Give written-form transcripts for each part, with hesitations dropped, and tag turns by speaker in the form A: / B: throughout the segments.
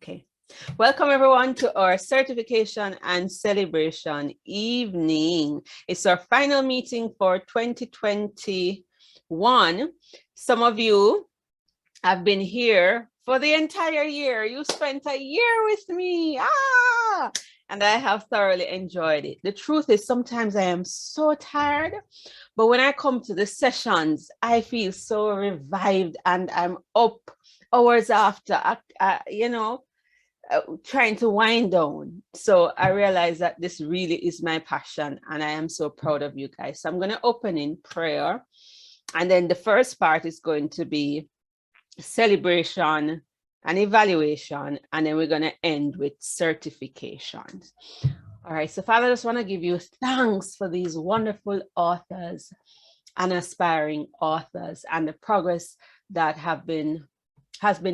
A: Okay. Welcome everyone to our certification and celebration evening. It's our final meeting for 2021. Some of you have been here for the entire year. You spent a year with me. And I have thoroughly enjoyed it. The truth is sometimes I am so tired, but when I come to the sessions, I feel so revived and I'm up hours after, trying to wind down. So I realize that this really is my passion and I am so proud of you guys. So I'm going to open in prayer. And then the first part is going to be celebration and evaluation. And then we're going to end with certifications. All right. So Father, I just want to give you thanks for these wonderful authors and aspiring authors and the progress that has been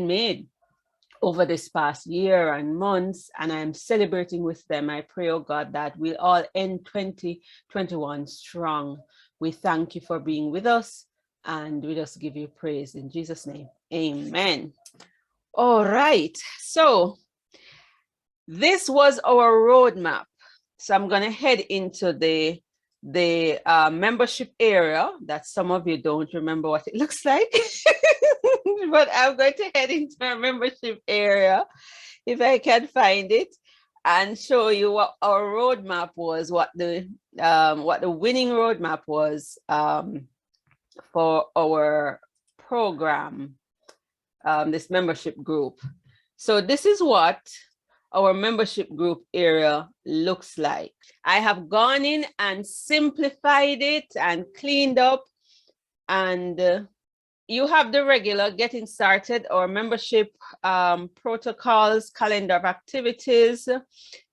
A: made over this past year and months, and I'm celebrating with them. I pray, oh God, that we'll all end 2021 strong. We thank you for being with us, and we just give you praise in Jesus' name. Amen. All right. So this was our roadmap. So I'm going to head into the membership area that some of you don't remember what it looks like. But I'm going to head into our membership area if I can find it and show you what our roadmap was, what the winning roadmap was for our program, this membership group. So this is what our membership group area looks like. I have gone in and simplified it and cleaned up, and you have the regular getting started, or membership protocols, calendar of activities.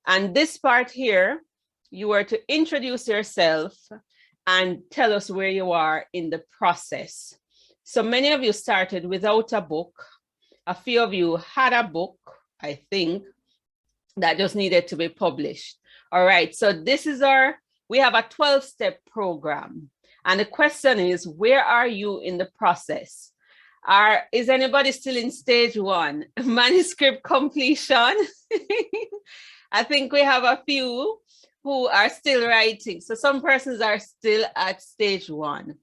A: And this part here, you are to introduce yourself and tell us where you are in the process. So many of you started without a book. A few of you had a book, I think, that just needed to be published. All right, so this is we have a 12-step program. And the question is, where are you in the process? Is anybody still in stage 1, manuscript completion? I think we have a few who are still writing. So some persons are still at stage 1.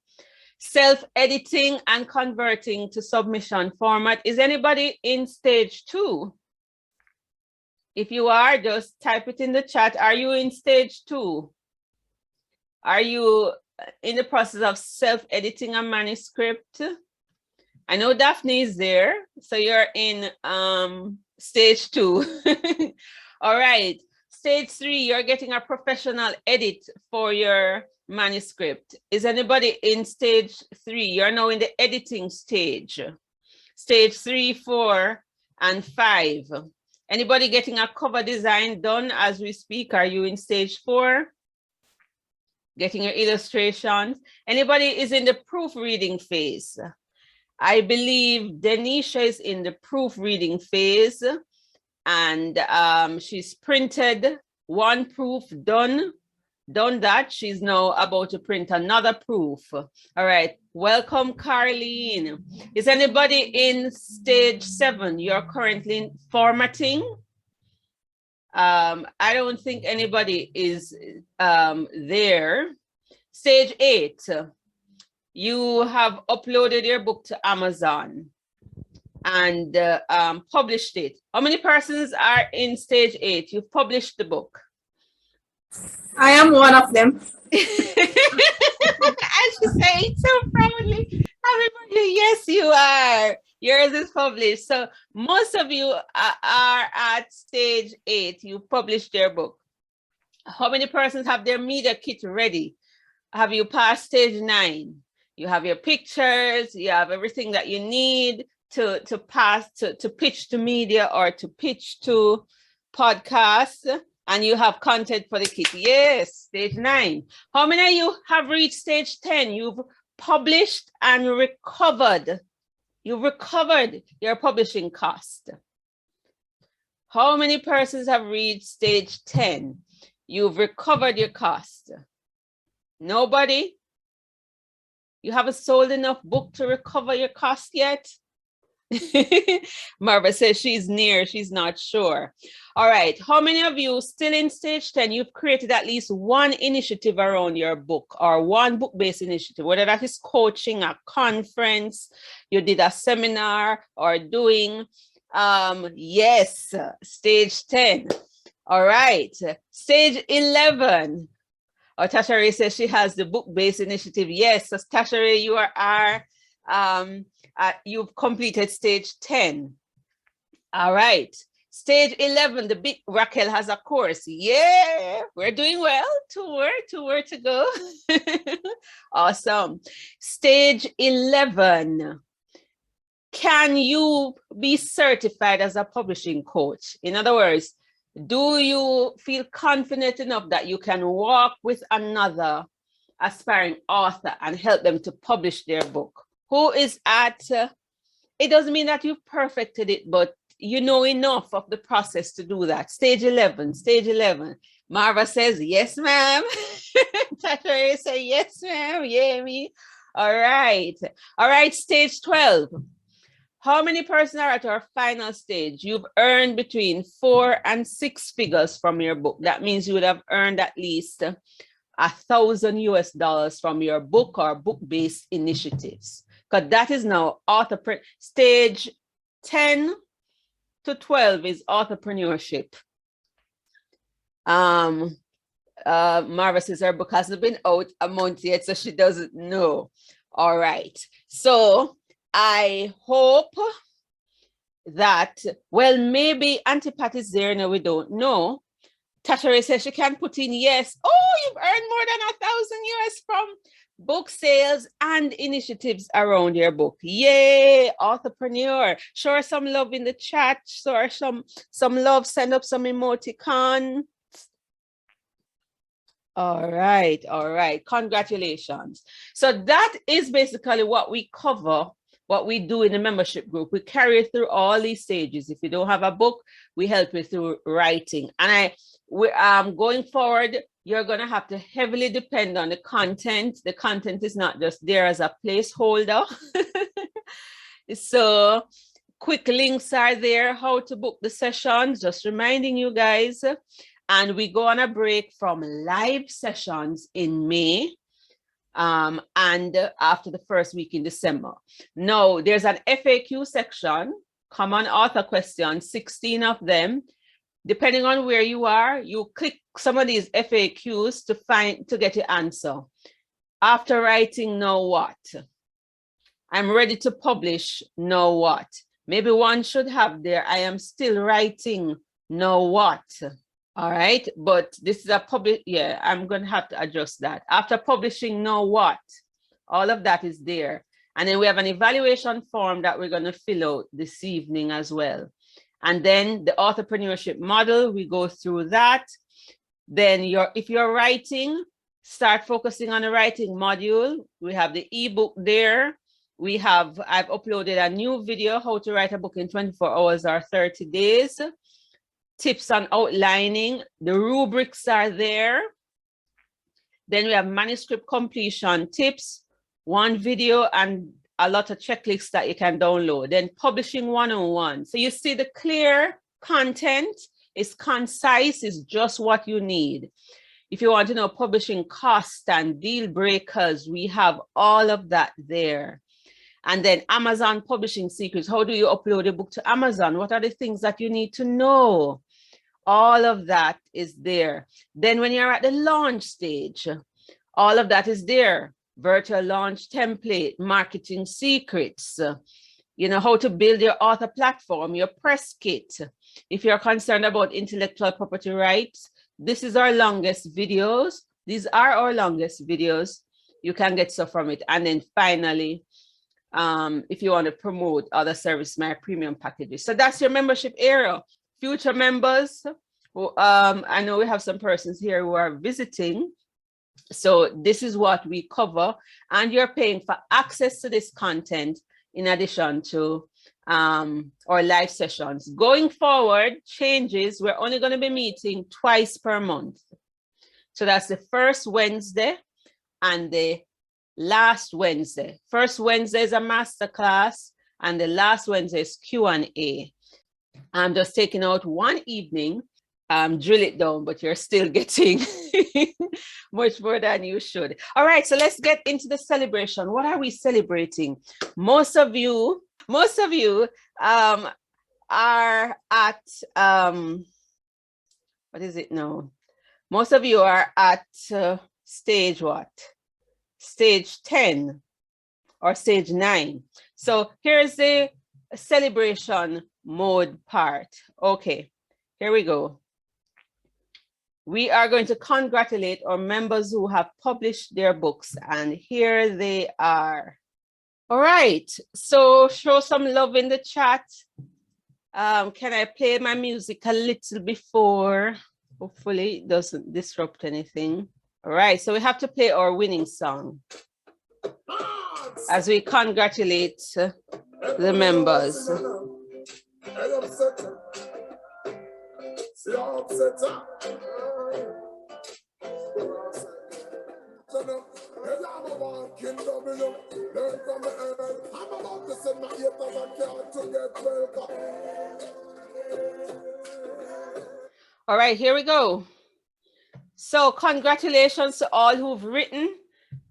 A: Self-editing and converting to submission format. Is anybody in stage 2? If you are, just type it in the chat. Are you in stage 2? Are you in the process of self-editing a manuscript? I know Daphne is there, so you're in stage 2. All right, stage 3, you're getting a professional edit for your manuscript. Is anybody in stage 3? You're now in the editing stage. Stage 3, 4, and 5. Anybody getting a cover design done as we speak? Are you in stage 4? Getting your illustrations. Anybody is in the proofreading phase? I believe Denisha is in the proofreading phase, and she's printed one proof, done that. She's now about to print another proof. All right, welcome, Carlene. Is anybody in stage 7? You're currently in formatting. I don't think anybody is there. Stage 8, you have uploaded your book to Amazon and published it. How many persons are in stage 8? You've published the book.
B: I am one of them.
A: I should say it so proudly. Everybody, yes, you are. Yours is published. So most of you are at stage 8. You published your book. How many persons have their media kit ready? Have you passed stage 9? You have your pictures, you have everything that you need to pitch to media or to pitch to podcasts, and you have content for the kit. Yes, stage 9. How many of you have reached stage 10? You've published and recovered. You've recovered your publishing cost. How many persons have reached stage 10? You've recovered your cost. Nobody? You haven't sold enough book to recover your cost yet? Marva says she's near, she's not sure. All right, how many of you still in stage 10, you've created at least one initiative around your book or one book-based initiative, whether that is coaching, a conference, you did a seminar or doing, yes, stage 10. All right, stage 11. Oh, Tasha says she has the book-based initiative. Yes, so Tasha, you are you've completed stage 10. All right. Stage 11, the big Raquel has a course. Yeah, we're doing well. Two more to go. Awesome. Stage 11. Can you be certified as a publishing coach? In other words, do you feel confident enough that you can walk with another aspiring author and help them to publish their book? Who is at, it doesn't mean that you've perfected it, but you know enough of the process to do that. Stage 11. Marva says, yes, ma'am. Tasha says, yes, ma'am. Yeah, me. All right, stage 12. How many persons are at our final stage? You've earned between 4 and 6 figures from your book. That means you would have earned at least $1,000 US from your book or book-based initiatives. Because that is now author. Stage 10 to 12 is authorpreneurship. Marva says her book hasn't been out a month yet, so she doesn't know. All right. So I hope that, well, maybe Auntie Pat is there now, we don't know. Tasha says she can put in yes. Oh, you've earned more than $1,000 US from book sales and initiatives around your book. Yay, authorpreneur. Show her some love in the chat. Show her some love. Send up some emoticon. All right. Congratulations. So that is basically what we cover, what we do in the membership group. We carry it through all these stages. If you don't have a book, we help you through writing. And going forward, you're going to have to heavily depend on the content. The content is not just there as a placeholder. So quick links are there, how to book the sessions, just reminding you guys. And we go on a break from live sessions in May and after the first week in December. Now, there's an FAQ section, common author questions, 16 of them. Depending on where you are, you click some of these FAQs to get your answer. After writing, now what? I'm ready to publish, now what? Maybe one should have there, I am still writing, now what? All right, but this is a public, yeah, I'm going to have to adjust that. After publishing, now what? All of that is there. And then we have an evaluation form that we're going to fill out this evening as well. And then the authorpreneurship model, we go through that. Then if you're writing, start focusing on the writing module. We have the ebook there. I've uploaded a new video, how to write a book in 24 hours or 30 days. Tips on outlining, the rubrics are there. Then we have manuscript completion tips, one video and a lot of checklists that you can download. Then publishing 101. So you see the clear content is concise, is just what you need. If you want to know publishing costs and deal breakers, we have all of that there. And then Amazon publishing secrets. How do you upload a book to Amazon? What are the things that you need to know? All of that is there. Then when you're at the launch stage, all of that is there. Virtual launch template, marketing secrets, how to build your author platform, your press kit. If you're concerned about intellectual property rights, this is our longest videos. These are our longest videos. You can get stuff from it. And then finally, if you want to promote other service, my premium packages. So that's your membership area. Future members, I know we have some persons here who are visiting. So this is what we cover, and you're paying for access to this content in addition to our live sessions. Going forward, changes, we're only going to be meeting twice per month. So that's the first Wednesday and the last Wednesday. First Wednesday is a masterclass, and the last Wednesday is Q&A. I'm just taking out one evening, drill it down, but you're still getting much more than you should. All right, so let's get into the celebration. What are we celebrating? Most of you are at, what is it now? Most of you are at stage what? Stage 10 or stage 9. So here's the celebration mode part. Okay, here we go. We are going to congratulate our members who have published their books, and here they are. All right, so show some love in the chat. Can I play my music a little before? Hopefully it doesn't disrupt anything. All right, so we have to play our winning song as we congratulate the members. All right, here we go. So congratulations to all who've written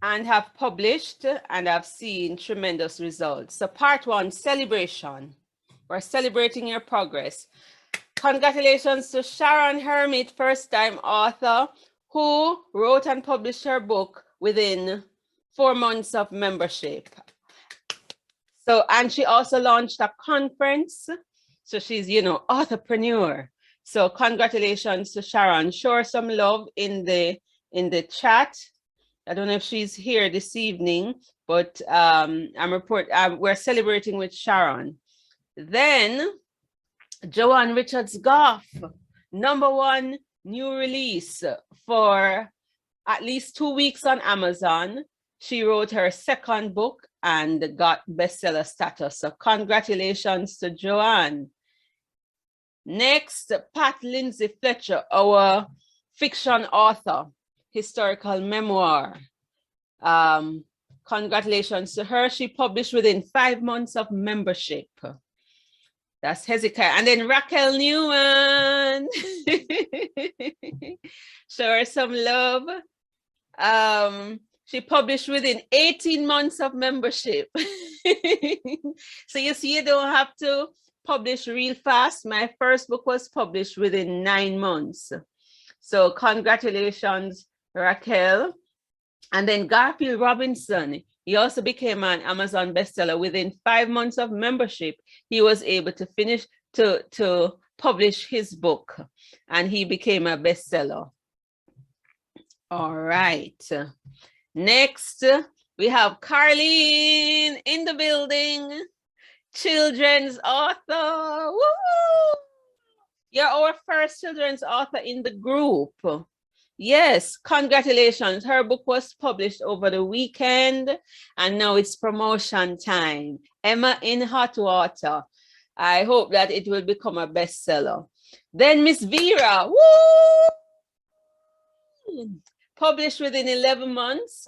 A: and have published and have seen tremendous results. So part 1, celebration. We're celebrating your progress. Congratulations to Sharon Hermit, first-time author, who wrote and published her book within 4 months of membership. So, and she also launched a conference. So she's, you know, authorpreneur. So congratulations to Sharon. Show her some love in the chat. I don't know if she's here this evening, but we're celebrating with Sharon. Then Joanne Richards Goff, #1 new release for at least 2 weeks on Amazon. She wrote her second book and got bestseller status. So congratulations to Joanne. Next, Pat Lindsay Fletcher, our fiction author, historical memoir. Congratulations to her. She published within 5 months of membership. That's Hezekiah. And then Raquel Newman. Show her some love. She published within 18 months of membership. So you see, you don't have to publish real fast. My first book was published within 9 months. So congratulations, Raquel. And then Garfield Robinson, he also became an Amazon bestseller. Within 5 months of membership, he was able to finish to publish his book, and he became a bestseller. All right. Next, we have Carlene in the building, children's author. Woo! You're our first children's author in the group. Yes, congratulations. Her book was published over the weekend, and now it's promotion time. Emma in Hot Water. I hope that it will become a bestseller. Then Miss Vera, woo! Published within 11 months.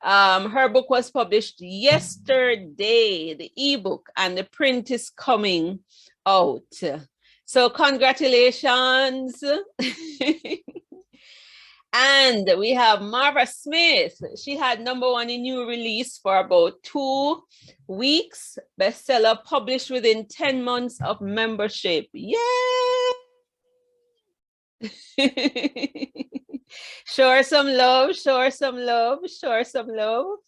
A: Her book was published yesterday, the ebook, and the print is coming out. So congratulations. And we have Marva Smith. She had #1 in new release for about 2 weeks. Bestseller published within 10 months of membership. Yay! Show her some love, show her some love, show her some love.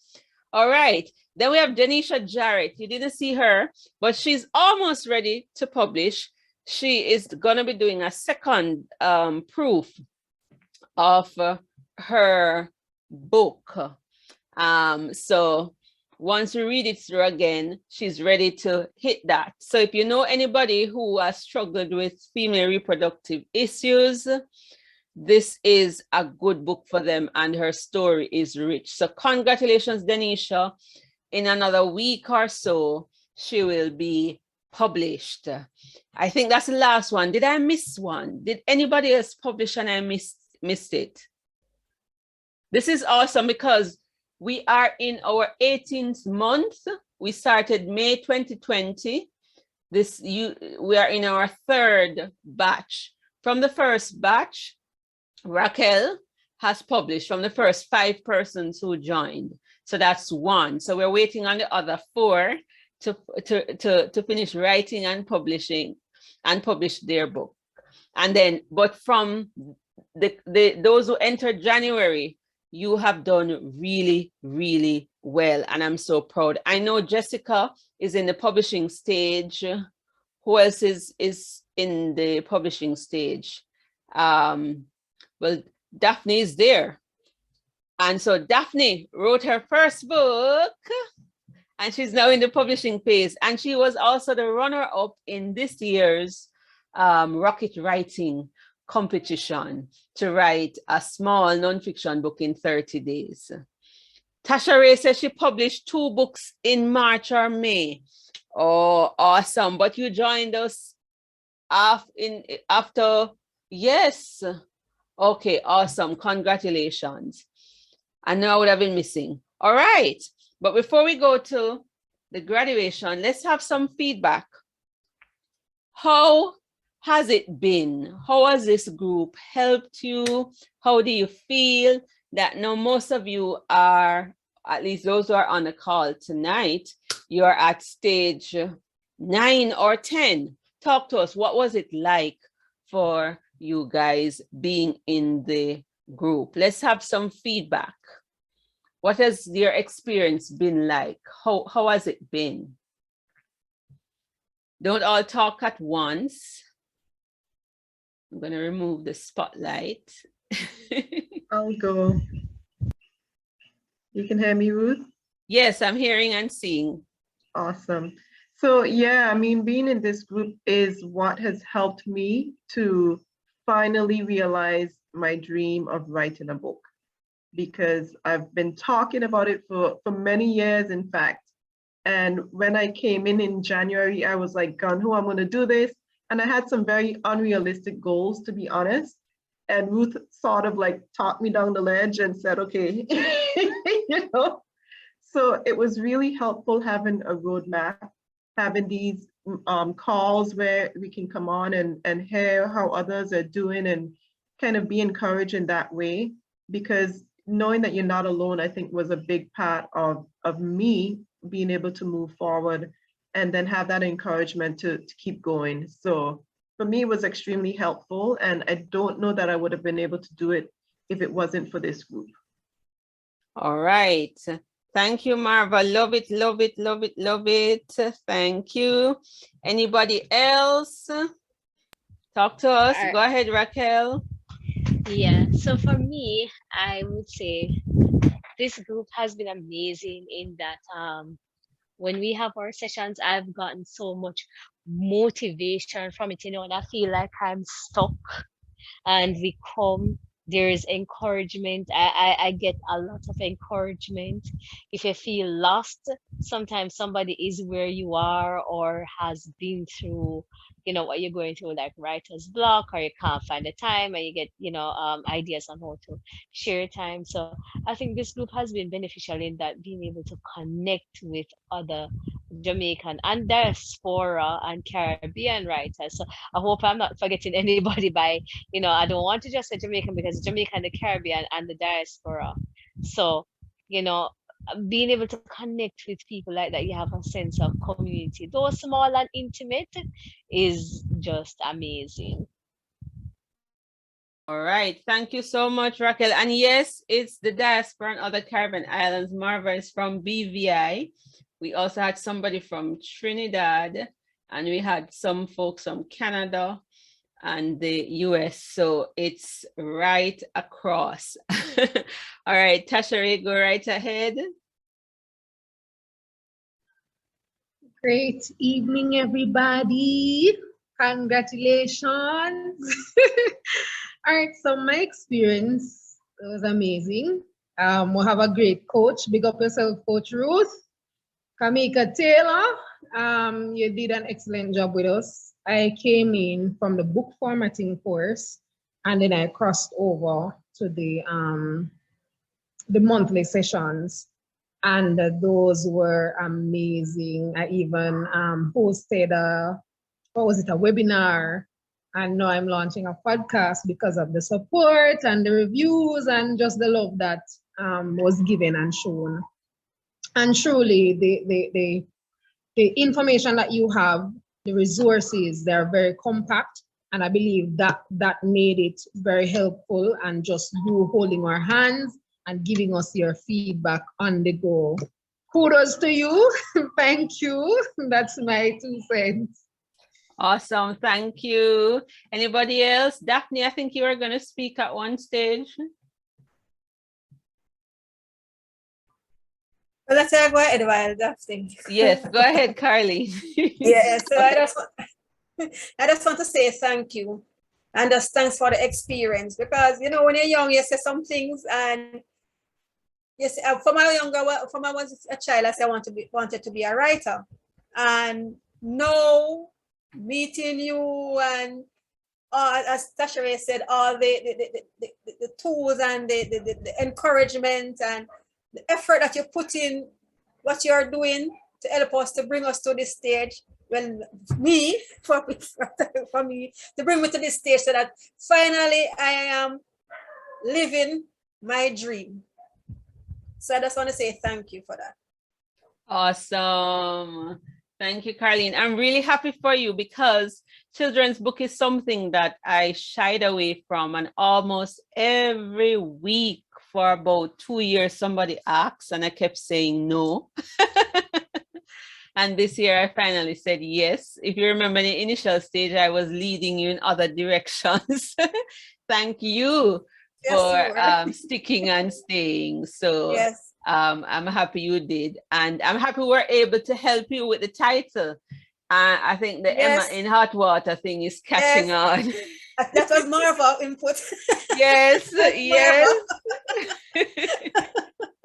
A: All right. Then we have Denisha Jarrett. You didn't see her, but she's almost ready to publish. She is going to be doing a second proof of her book. So once we read it through again, she's ready to hit that. So if you know anybody who has struggled with female reproductive issues, this is a good book for them, and her story is rich. So congratulations, Denisha. In another week or so, she will be published. I think that's the last one. Did I miss one? Did anybody else publish and I missed it? This is awesome because We are in our 18th month. We started May 2020. We are in our third batch. From the first batch, Raquel has published from the first 5 persons who joined. So that's 1. So we're waiting on the other 4 to finish writing and publishing and publish their book. And then, but from those who entered January, you have done really, really well. And I'm so proud. I know Jessica is in the publishing stage. Who else is in the publishing stage? Well, Daphne is there. And so Daphne wrote her first book and she's now in the publishing phase. And she was also the runner-up in this year's Rocket Writing competition to write a small nonfiction book in 30 days. Tasha Ray says she published 2 books in March or May. Oh, awesome. But you joined us after, yes. Okay, awesome. Congratulations. I know I would have been missing. All right. But before we go to the graduation, let's have some feedback. How has it been? How has this group helped you? How do you feel that now most of you are, at least those who are on the call tonight, you're at stage 9 or 10. Talk to us. What was it like for you guys being in the group? Let's have some feedback. What has your experience been like? How has it been? Don't all talk at once. I'm going to remove the spotlight.
C: I'll go. You can hear me, Ruth?
A: Yes, I'm hearing and seeing.
C: Awesome. So yeah, I mean, being in this group is what has helped me to finally realize my dream of writing a book, because I've been talking about it for many years, in fact. And when I came in January, I was like, gun ho, I'm going to do this. And I had some very unrealistic goals, to be honest. And Ruth sort of like talked me down the ledge and said, okay, you know. So it was really helpful having a roadmap, having these calls where we can come on and hear how others are doing and kind of be encouraged in that way. Because knowing that you're not alone, I think was a big part of me being able to move forward and then have that encouragement to keep going. So for me, it was extremely helpful. And I don't know that I would have been able to do it if it wasn't for this group.
A: All right. Thank you, Marva. Love it, love it, love it, love it. Thank you. Anybody else? Talk to us. Go ahead, Raquel.
D: Yeah, so for me, I would say this group has been amazing in that when we have our sessions, I've gotten so much motivation from it, and I feel like I'm stuck and we come, there's encouragement. I get a lot of encouragement. If you feel lost, sometimes somebody is where you are or has been through what you're going through, like writer's block, or you can't find the time, and you get ideas on how to share time. So I think this group has been beneficial in that, being able to connect with other Jamaican and diaspora and Caribbean writers. So I hope I'm not forgetting anybody by, I don't want to just say Jamaican, because Jamaica and the Caribbean and the diaspora. So, being able to connect with people like that, you have a sense of community, though small and intimate, is just amazing.
A: All right. Thank you so much, Raquel. And yes, it's the diaspora and other Caribbean islands. Marva is from BVI. We also had somebody from Trinidad, and we had some folks from Canada and the US. So it's right across. All right, Tasha, go right ahead.
B: Great evening, everybody. Congratulations. All right, so my experience was amazing. We have a great coach. Big up yourself, Coach Ruth. Kamika Taylor, you did an excellent job with us. I came in from the book formatting course, and then I crossed over to the monthly sessions. And those were amazing. I even hosted a webinar. And now I'm launching a podcast because of the support and the reviews and just the love that was given and shown. And truly, the information that you have, the resources, they're very compact. And I believe that made it very helpful, and just you holding our hands and giving us your feedback on the go. Kudos to you. Thank you. That's my 2 cents.
A: Awesome. Thank you. Anybody else? Daphne, I think you were going to speak at one stage.
E: Well, let's go ahead while Daphne.
A: Yes, go ahead, Carly.
E: Yeah, so I just want to say thank you, and just thanks for the experience, because you know when you're young you say some things, and yes, from I was a child I said I wanted to be a writer, and now meeting you and as Tasha said, all the tools and the encouragement and the effort that you put in what you're doing to help us to bring us to this stage. Well, for me, to bring me to this stage so that finally I am living my dream. So I just want to say thank you for that.
A: Awesome. Thank you, Carleen. I'm really happy for you, because children's book is something that I shied away from, and almost every week for about 2 years somebody asks and I kept saying no. And this year I finally said yes. If you remember in the initial stage, I was leading you in other directions. Thank you for sticking and staying. So
E: yes.
A: I'm happy you did. And I'm happy we're able to help you with the title. I think the Emma in Hot Water thing is catching on.
E: That was more of our input.
A: Yes, yes.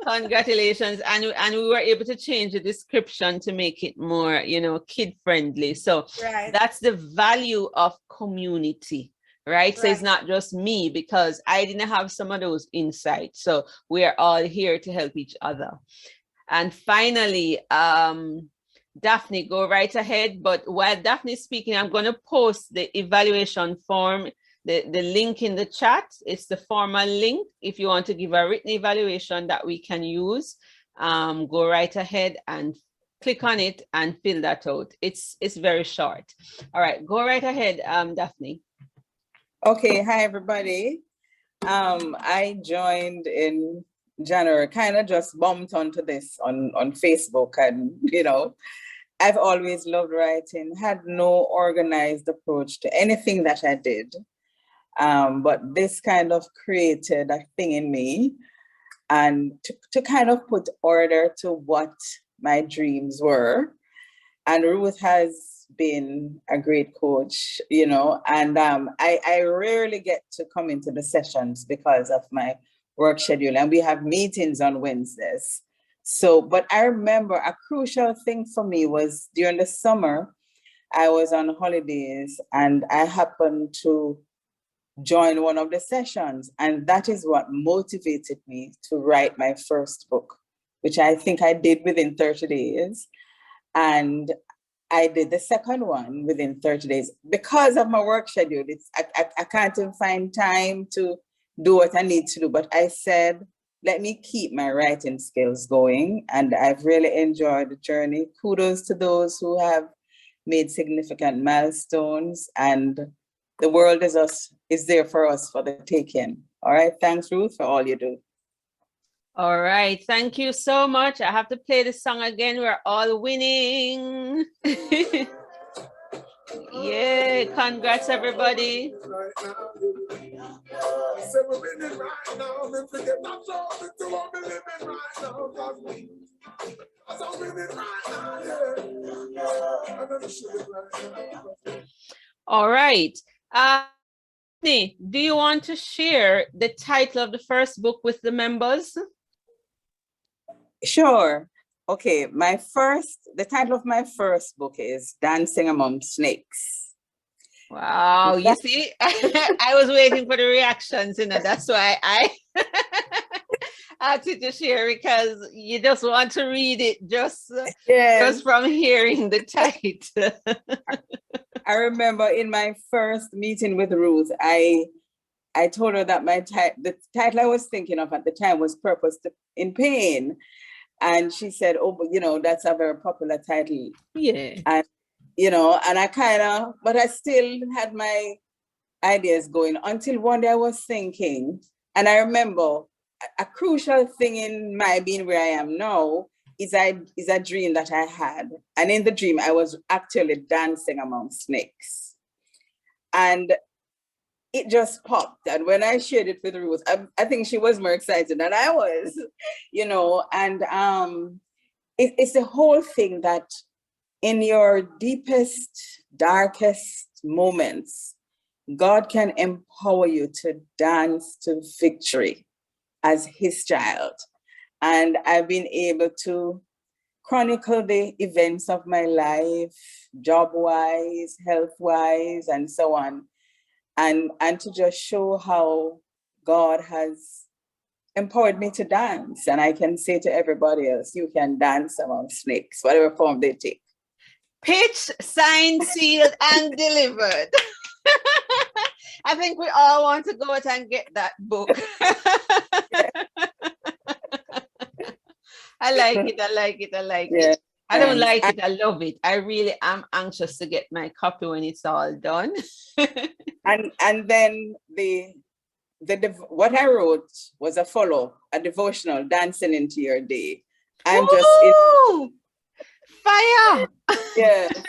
A: Congratulations. And we were able to change the description to make it more, kid friendly. So that's the value of community, right? So it's not just me, because I didn't have some of those insights. So we're all here to help each other. And finally, Daphne, go right ahead. But while Daphne is speaking, I'm going to post the evaluation form, the link in the chat. It's the formal link. If you want to give a written evaluation that we can use, go right ahead and click on it and fill that out. It's very short. All right, go right ahead, Daphne.
F: Okay, hi everybody. I joined in January, kind of just bumped onto this on Facebook, and I've always loved writing, had no organized approach to anything that I did. But this kind of created a thing in me, and to kind of put order to what my dreams were. And Ruth has been a great coach, and I rarely get to come into the sessions because of my work schedule, and we have meetings on Wednesdays. So, but I remember a crucial thing for me was during the summer, I was on holidays and I happened to join one of the sessions, and that is what motivated me to write my first book, which I think I did within 30 days. And I did the second one within 30 days because of my work schedule. I can't even find time to do what I need to do, but I said, let me keep my writing skills going. And I've really enjoyed the journey. Kudos to those who have made significant milestones, and the world is there for us for the taking. All right, thanks Ruth for all you do.
A: All right, thank you so much. I have to play the song again. We're all winning. Yeah, congrats everybody. All right. Do you want to share the title of the first book with the members?
F: Sure. Okay, the title of my first book is Dancing Among Snakes.
A: Wow, you see, I was waiting for the reactions, that's why ask you to share because you just want to read it just
F: Yes.
A: from hearing the title.
F: I remember in my first meeting with Ruth, I told her that the title I was thinking of at the time was Purpose in Pain. And she said, oh, but, you know, that's a very popular title.
A: Yeah.
F: And, you know, and but I still had my ideas going until one day I was thinking, and I remember a crucial thing in my being where I am now is a dream that I had. And in the dream, I was actually dancing among snakes. And it just popped. And when I shared it with Ruth, I think she was more excited than I was, you know, and it's the whole thing that in your deepest, darkest moments, God can empower you to dance to victory as his child. And I've been able to chronicle the events of my life, job-wise, health-wise, and so on. And to just show how God has empowered me to dance. And I can say to everybody else, you can dance among snakes, whatever form they take.
A: Pitch, signed, sealed, and delivered. I think we all want to go out and get that book. I like it. I like it. I like
F: Yeah.
A: it. I don't like it. I love it. I really am anxious to get my copy when it's all done.
F: and then what I wrote was a devotional, Dancing into Your Day. I'm
A: Ooh, fire.
F: Yes.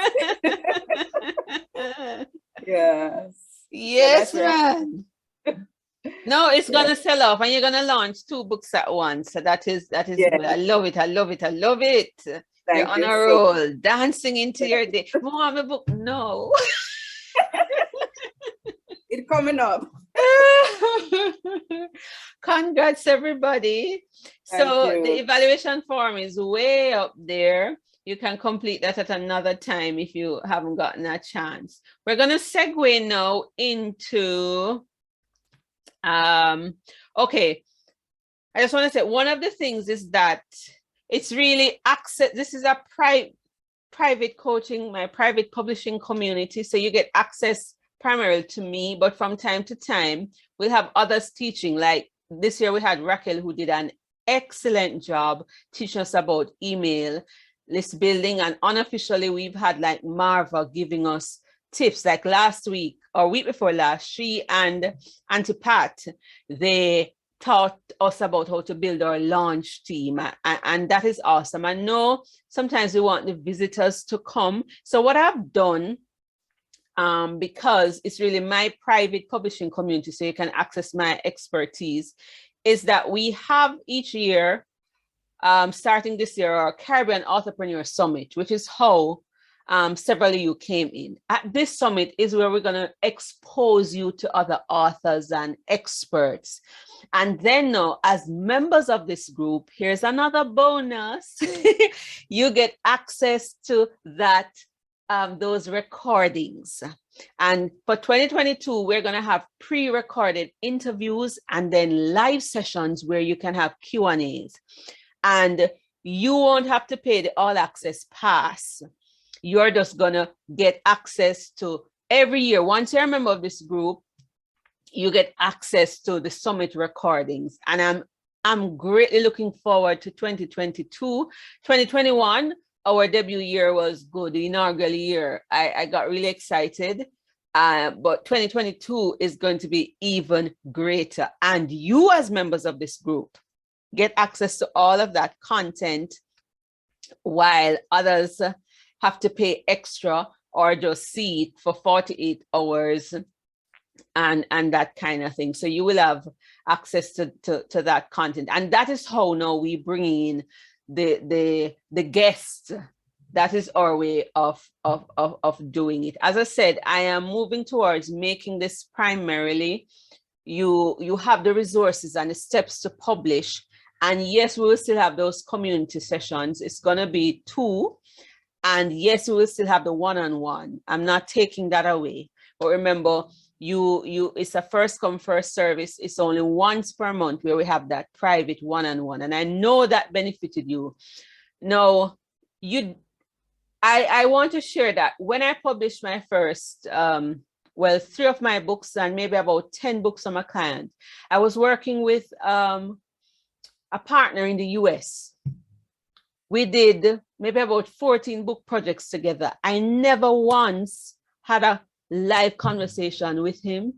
F: Yes.
A: Yes,
F: So
A: man. No, it's gonna sell off, and you're gonna launch 2 books at once. So that is good. I love it. I love it. I love it. You're on a roll, dancing into your day. More my book? No.
F: It's coming up.
A: Congrats, everybody. So the evaluation form is way up there. You can complete that at another time if you haven't gotten a chance. We're going to segue now into, okay. I just want to say one of the things is that it's really access. This is a private coaching, my private publishing community. So you get access primarily to me, but from time to time, we'll have others teaching. Like this year we had Raquel, who did an excellent job teaching us about email list building. And unofficially, we've had like Marva giving us tips. Like last week or week before last, she and Auntie Pat, they taught us about how to build our launch team, and that is awesome. I know sometimes we want the visitors to come. So what I've done, because it's really my private publishing community, so you can access my expertise, is that we have each year, starting this year, our Caribbean Entrepreneur Summit, which is how several of you came in. At this summit is where we're going to expose you to other authors and experts. And then now, as members of this group, here's another bonus. You get access to that, those recordings. And for 2022, we're going to have pre-recorded interviews and then live sessions where you can have Q&As. And you won't have to pay the all access pass. You're just going to get access to every year. Once you're a member of this group, you get access to the summit recordings. And I'm greatly looking forward to 2022. 2021, our debut year was good, the inaugural year. I got really excited. But 2022 is going to be even greater. And you, as members of this group, get access to all of that content, while others have to pay extra or just see it for 48 hours and that kind of thing. So you will have access to that content. And that is how now we bring in the guests. That is our way of doing it. As I said, I am moving towards making this primarily, you have the resources and the steps to publish. And yes, we will still have those community sessions. It's going to be 2. And yes, we will still have the one-on-one. I'm not taking that away. But remember, it's a first come first service. It's only once per month where we have that private one-on-one, and I know that benefited you. Now, I want to share that when I published my first, 3 of my books and maybe about 10 books on my client, I was working with a partner in the US. We did maybe about 14 book projects together. I never once had a live conversation with him.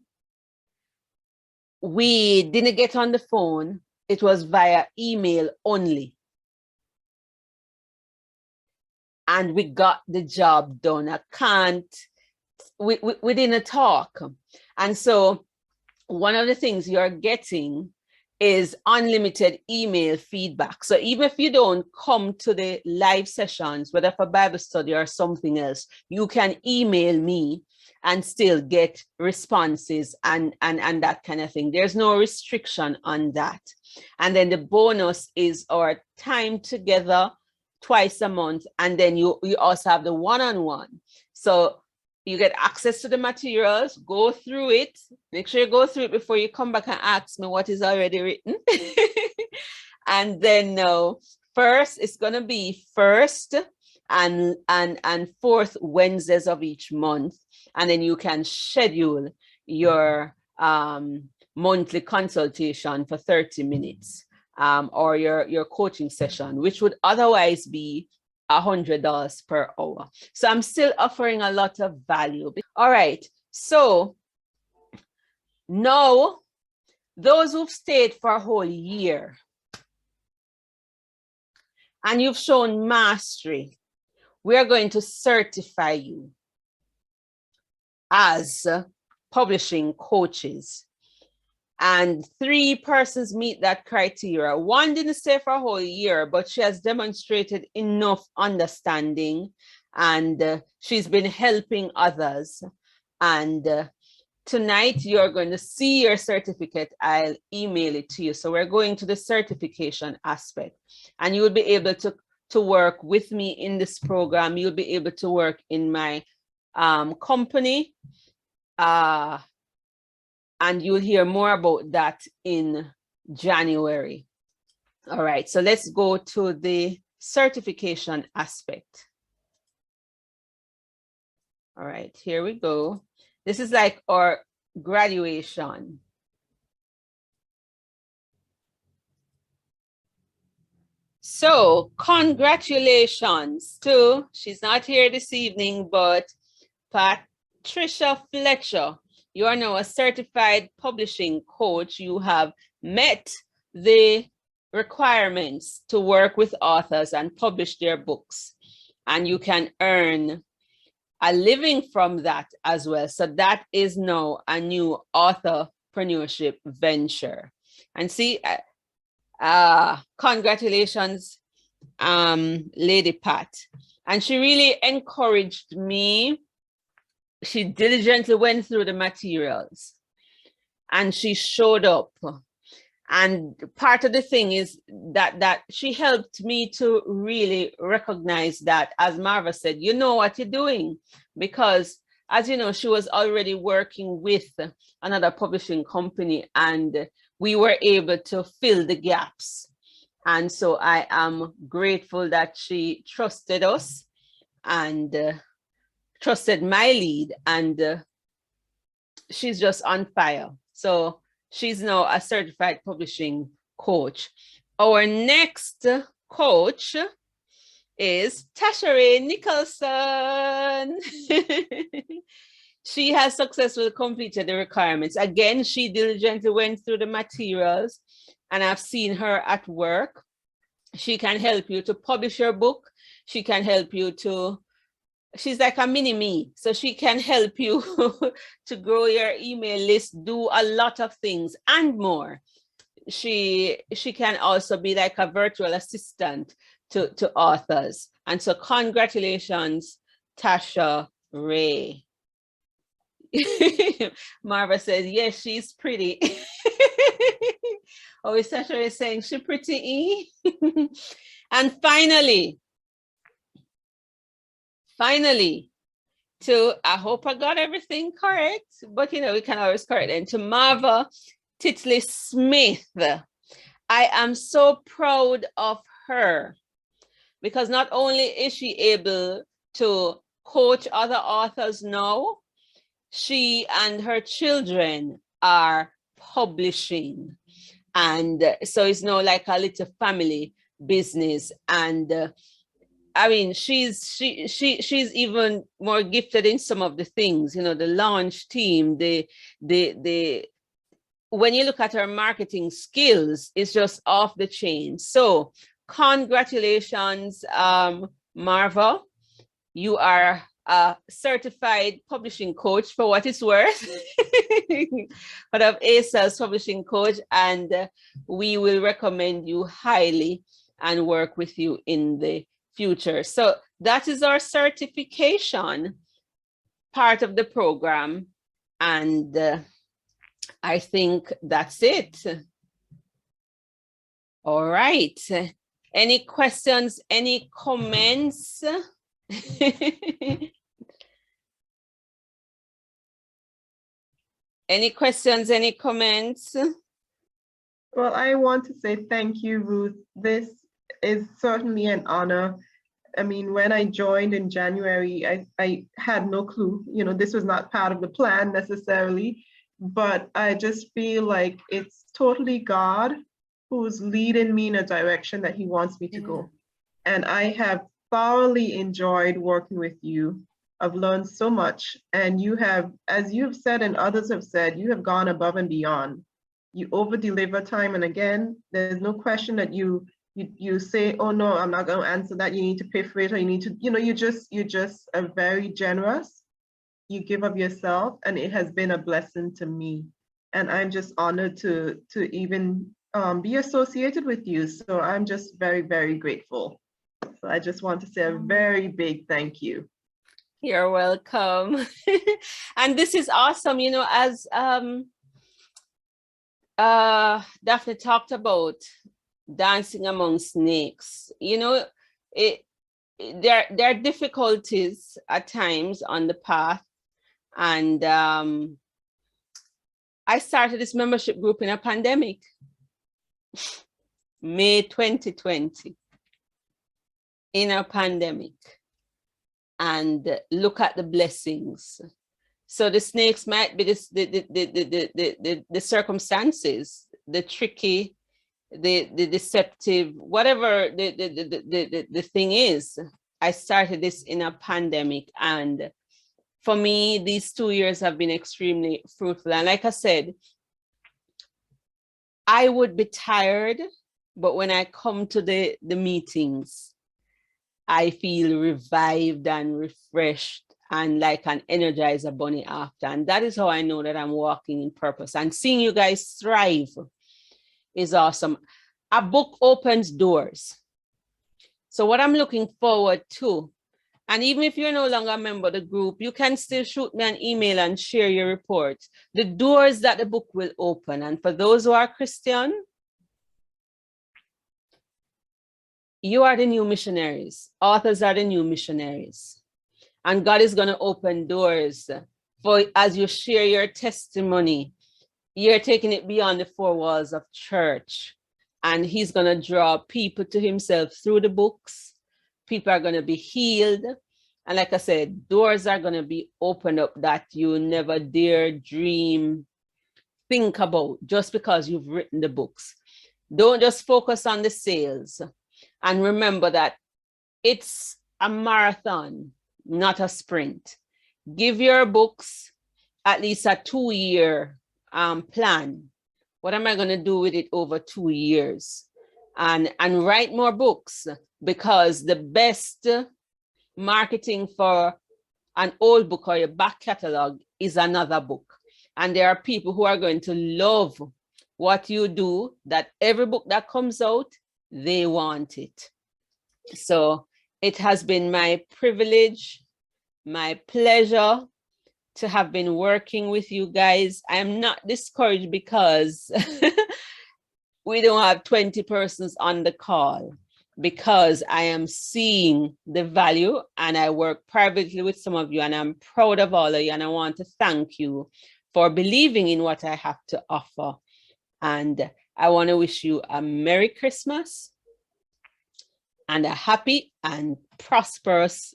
A: We didn't get on the phone. It was via email only. And we got the job done. We didn't talk. And so one of the things you're getting is unlimited email feedback. So even if you don't come to the live sessions, whether for Bible study or something else, you can email me and still get responses and that kind of thing. There's no restriction on that. And then the bonus is our time together twice a month. And then you also have the one-on-one. So you get access to the materials, go through it, make sure you go through it before you come back and ask me what is already written. And then first, it's going to be first and fourth Wednesdays of each month. And then you can schedule your monthly consultation for 30 minutes or your coaching session, which would otherwise be $100 per hour. So I'm still offering a lot of value. All right. So now those who've stayed for a whole year and you've shown mastery, we are going to certify you as publishing coaches. And 3 persons meet that criteria. One didn't stay for a whole year, but she has demonstrated enough understanding and she's been helping others. And tonight you're going to see your certificate. I'll email it to you. So we're going to the certification aspect, and you will be able to work with me in this program. You'll be able to work in my company. And you'll hear more about that in January. All right, so let's go to the certification aspect. All right, here we go. This is like our graduation. So congratulations to, she's not here this evening, but Patricia Fletcher. You are now a certified publishing coach. You have met the requirements to work with authors and publish their books. And you can earn a living from that as well. So that is now a new authorpreneurship venture. And see, congratulations, Lady Pat. And she really encouraged me. She diligently went through the materials and she showed up. And part of the thing is that she helped me to really recognize that, as Marva said, you know what you're doing. Because as you know, she was already working with another publishing company and we were able to fill the gaps. And so I am grateful that she trusted us and trusted my lead, and she's just on fire. So she's now a certified publishing coach. Our next coach is Tasha Ray Nicholson. She has successfully completed the requirements. Again, she diligently went through the materials and I've seen her at work. She can help you to publish your book. She can help you to, she's like a mini me. So she can help you to grow your email list, do a lot of things and more. She can also be like a virtual assistant to authors. And so congratulations, Tasha Ray. Marva says, yes, she's pretty. Oh, is Tasha Ray saying she's pretty? And finally, to, I hope I got everything correct, but we can always correct it. And to Marva Titley Smith, I am so proud of her, because not only is she able to coach other authors now, she and her children are publishing. And so it's now like a little family business. And I mean, she's even more gifted in some of the things, the launch team, the when you look at her marketing skills, it's just off the chain. So congratulations, Marva. You are a certified publishing coach for what it's worth, but of ASA's publishing coach, and we will recommend you highly and work with you in the future. So that is our certification part of the program, and I think that's it. All right. Any questions, any comments? Any questions, any comments?
C: Well, I want to say thank you, Ruth. This is certainly an honor. I mean, when I joined in January, I had no clue, this was not part of the plan necessarily, but I just feel like it's totally God who's leading me in a direction that he wants me to go. And I have thoroughly enjoyed working with you. I've learned so much, and you have, as you've said and others have said, you have gone above and beyond. You over-deliver time and again. There's no question that you say, oh no, I'm not going to answer that. You need to pay for it, or you need to, you just are very generous. You give of yourself, and it has been a blessing to me. And I'm just honored to even be associated with you. So I'm just very, very grateful. So I just want to say a very big thank you.
A: You're welcome. And this is awesome, as Daphne talked about dancing among snakes. There are difficulties at times on the path. And I started this membership group in a pandemic, May 2020, in a pandemic. And look at the blessings. So the snakes might be the circumstances, the tricky, the deceptive, whatever the thing is. I started this in a pandemic, and for me, these 2 years have been extremely fruitful. And like I said, I would be tired, but when I come to the meetings, I feel revived and refreshed and like an Energizer bunny after. And that is how I know that I'm walking in purpose. And seeing you guys thrive is awesome. A book opens doors. So what I'm looking forward to, and even if you're no longer a member of the group, you can still shoot me an email and share your report. The doors that the book will open. And for those who are Christian, you are the new missionaries. Authors are the new missionaries. And God is going to open doors for, as you share your testimony, you're taking it beyond the four walls of church. And he's going to draw people to himself through the books. People are going to be healed. And like I said, doors are going to be opened up that you never dare dream, think about, just because you've written the books. Don't just focus on the sales. And remember that it's a marathon, not a sprint. Give your books at least a 2-year plan. What am I going to do with it over 2 years? And write more books, because the best marketing for an old book or your back catalog is another book. And there are people who are going to love what you do, that every book that comes out, they want it. So it has been my privilege, my pleasure to have been working with you guys. I am not discouraged because we don't have 20 persons on the call. because I am seeing the value, and I work privately with some of you, and I'm proud of all of you, and I want to thank you for believing in what I have to offer. And I want to wish you a Merry Christmas and a happy and prosperous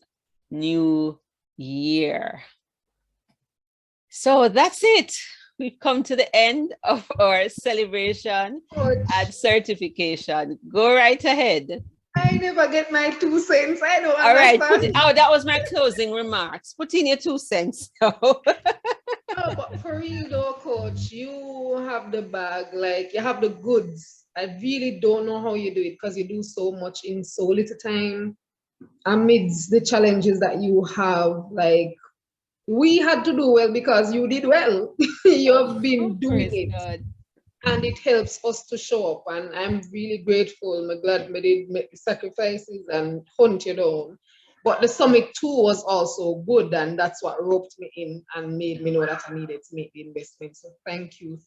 A: New Year. So that's it. We've come to the end of our celebration and certification. Go right ahead.
B: I never get my 2 cents. I don't
A: All right.
B: understand.
A: That was my closing remarks. Put in your 2 cents.
B: No, but for real though, coach, you have the bag, like you have the goods. I really don't know how you do it because you do so much in so little time. Amidst the challenges that you have, like we had to do well because you did well. You have been doing it.
A: God.
B: And it helps us to show up. And I'm really grateful. I'm glad we did make the sacrifices and hunt you down. But the summit too was also good, and that's what roped me in and made me know that I needed to make the investment. So thank you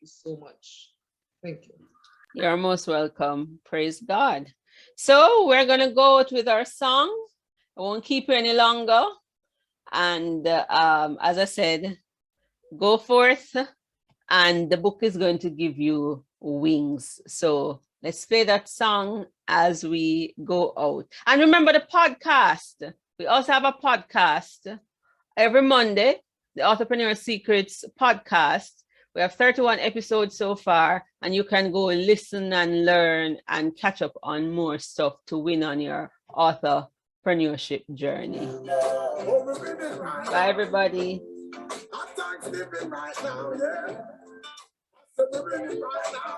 B: so much. Thank you.
A: You're most welcome. Praise God. So we're going to go out with our song. I won't keep you any longer. And as I said, go forth, and the book is going to give you wings. So let's play that song as we go out. And remember the podcast. We also have a podcast every Monday, the Entrepreneur Secrets podcast. We have 31 episodes so far, and you can go listen and learn and catch up on more stuff to win on your entrepreneurship journey. Bye, everybody. I'm Thanksgiving right now, yeah. Right now.